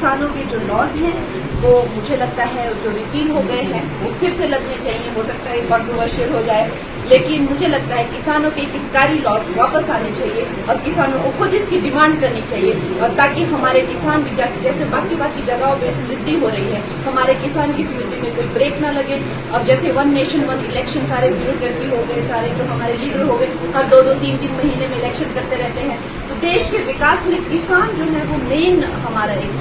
किसानों के जो लॉज हैं वो मुझे लगता है जो रिपील हो गए हैं वो फिर से लगने चाहिए। हो सकता है कंट्रोवर्शियल हो जाए, लेकिन मुझे लगता है किसानों के हितकारी लॉज वापस आने चाहिए और किसानों को खुद इसकी डिमांड करनी चाहिए, और ताकि हमारे किसान भी जैसे बाकी जगहों पे समृद्धि हो रही है, हमारे किसान की समृद्धि में कोई ब्रेक ना लगे। अब जैसे 1 नेशन 1 इलेक्शन सारे ब्यूरोक्रेसी हो गए, सारे जो हमारे लीडर हो गए हर 2-2 3-3 महीने में इलेक्शन करते रहते हैं, तो देश के विकास में किसान जो है वो मेन हमारा एक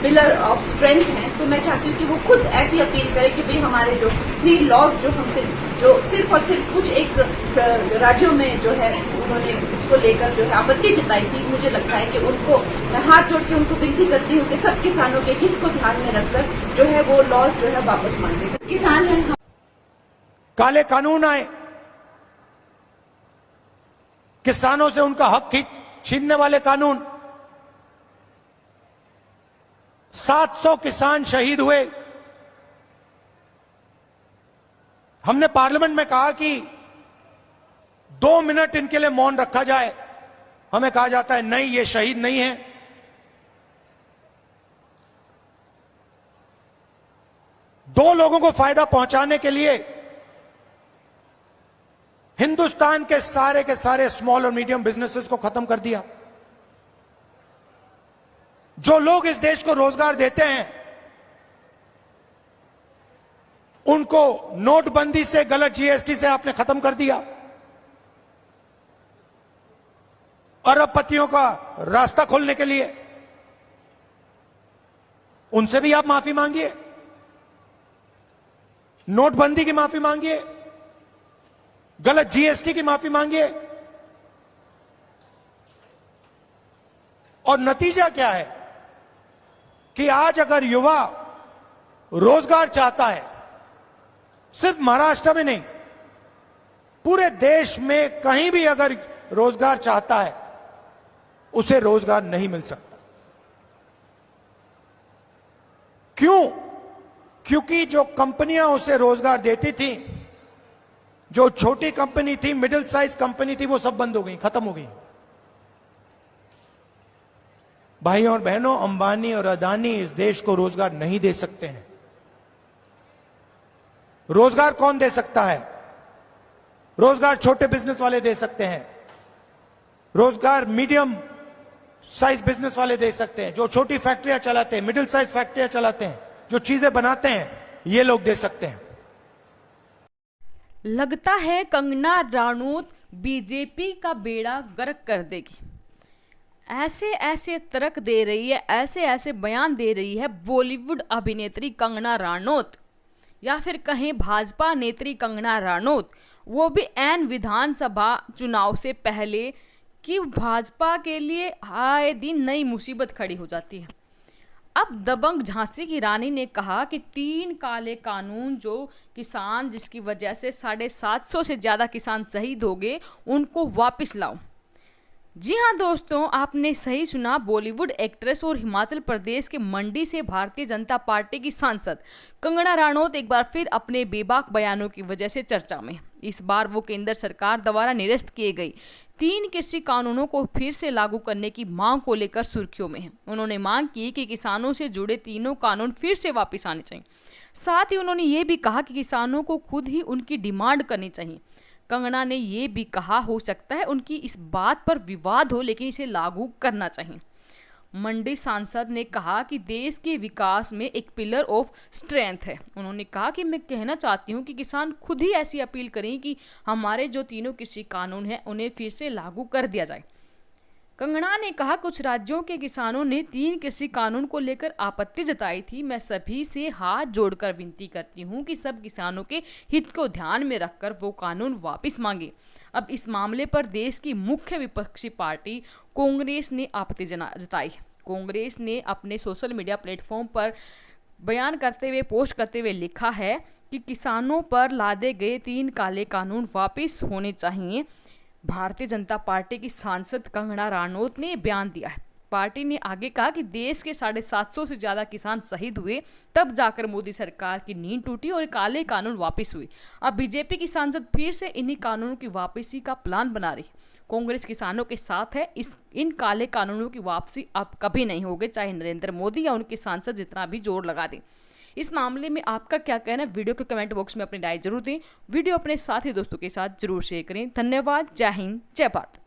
पिलर ऑफ स्ट्रेंथ है। तो मैं चाहती हूँ कि वो खुद ऐसी अपील करे कि भाई हमारे जो 3 लॉज जो हमसे जो सिर्फ और सिर्फ कुछ एक राज्यों में जो है उन्होंने उसको लेकर जो है आपत्ति जताई थी, मुझे लगता है कि उनको मैं हाथ जोड़ के उनको विनती करती हूँ कि सब किसानों के हित को ध्यान में रखकर जो है वो लॉज जो है वापस मांगे। किसान है काले कानून आए, किसानों से उनका हक छीनने वाले कानून, 700 किसान शहीद हुए। हमने पार्लियामेंट में कहा कि 2 मिनट इनके लिए मौन रखा जाए, हमें कहा जाता है नहीं, ये शहीद नहीं है। दो लोगों को फायदा पहुंचाने के लिए हिंदुस्तान के सारे स्मॉल और मीडियम बिजनेसेस को खत्म कर दिया। जो लोग इस देश को रोजगार देते हैं उनको नोटबंदी से, गलत जीएसटी से आपने खत्म कर दिया। अरबपतियों का रास्ता खोलने के लिए उनसे भी आप माफी मांगिए, नोटबंदी की माफी मांगिए, गलत जीएसटी की माफी मांगिए। और नतीजा क्या है कि आज अगर युवा रोजगार चाहता है, सिर्फ महाराष्ट्र में नहीं, पूरे देश में कहीं भी अगर रोजगार चाहता है, उसे रोजगार नहीं मिल सकता। क्यों? क्योंकि जो कंपनियां उसे रोजगार देती थी, जो छोटी कंपनी थी, मिडिल साइज कंपनी थी, वो सब बंद हो गई, खत्म हो गई। भाइयों और बहनों, अंबानी और अदानी इस देश को रोजगार नहीं दे सकते हैं। रोजगार कौन दे सकता है? रोजगार छोटे बिजनेस वाले दे सकते हैं, रोजगार मीडियम साइज बिजनेस वाले दे सकते हैं, जो छोटी फैक्ट्रियां चलाते हैं, मिडिल साइज फैक्ट्रियां चलाते हैं, जो चीजें बनाते हैं, ये लोग दे सकते हैं। लगता है कंगना राणौत बीजेपी का बेड़ा गर्क कर देगी। ऐसे ऐसे तर्क दे रही है, ऐसे ऐसे बयान दे रही है बॉलीवुड अभिनेत्री कंगना राणौत, या फिर कहें भाजपा नेत्री कंगना राणौत, वो भी ऐन विधानसभा चुनाव से पहले, कि भाजपा के लिए आए दिन नई मुसीबत खड़ी हो जाती है। अब दबंग झांसी की रानी ने कहा कि 3 काले कानून जो किसान, जिसकी वजह से 750 से ज़्यादा किसान शहीद हो गए, उनको वापस लाओ। जी हाँ दोस्तों, आपने सही सुना। बॉलीवुड एक्ट्रेस और हिमाचल प्रदेश के मंडी से भारतीय जनता पार्टी की सांसद कंगना राणौत एक बार फिर अपने बेबाक बयानों की वजह से चर्चा में। इस बार वो केंद्र सरकार द्वारा निरस्त किए गए 3 कृषि कानूनों को फिर से लागू करने की मांग को लेकर सुर्खियों में है। उन्होंने मांग की कि किसानों से जुड़े तीनों कानून फिर से वापस आने चाहिए। साथ ही उन्होंने ये भी कहा कि किसानों को खुद ही उनकी डिमांड करनी चाहिए। कंगना ने ये भी कहा, हो सकता है उनकी इस बात पर विवाद हो, लेकिन इसे लागू करना चाहिए। मंडी सांसद ने कहा कि देश के विकास में एक पिलर ऑफ स्ट्रेंथ है। उन्होंने कहा कि मैं कहना चाहती हूँ कि किसान खुद ही ऐसी अपील करें कि हमारे जो तीनों कृषि कानून हैं उन्हें फिर से लागू कर दिया जाए। कंगना ने कहा, कुछ राज्यों के किसानों ने 3 कृषि कानून को लेकर आपत्ति जताई थी। मैं सभी से हाथ जोड़कर विनती करती हूं कि सब किसानों के हित को ध्यान में रखकर वो कानून वापस मांगे। अब इस मामले पर देश की मुख्य विपक्षी पार्टी कांग्रेस ने आपत्ति जताई। कांग्रेस ने अपने सोशल मीडिया प्लेटफॉर्म पर बयान करते हुए, पोस्ट करते हुए लिखा है कि किसानों पर लादे गए 3 काले कानून वापस होने चाहिए। भारतीय जनता पार्टी की सांसद कंगना राणौत ने बयान दिया है। पार्टी ने आगे कहा कि देश के 750 से ज्यादा किसान शहीद हुए, तब जाकर मोदी सरकार की नींद टूटी और काले कानून वापस हुए। अब बीजेपी की सांसद फिर से इन्हीं कानूनों की वापसी का प्लान बना रही। कांग्रेस किसानों के साथ है। इन काले कानूनों की वापसी अब कभी नहीं होगी, चाहे नरेंद्र मोदी या उनके सांसद जितना भी जोर लगा दें। इस मामले में आपका क्या कहना है, वीडियो के कमेंट बॉक्स में अपनी राय जरूर दें। वीडियो अपने साथी दोस्तों के साथ जरूर शेयर करें। धन्यवाद। जय हिंद, जय भारत।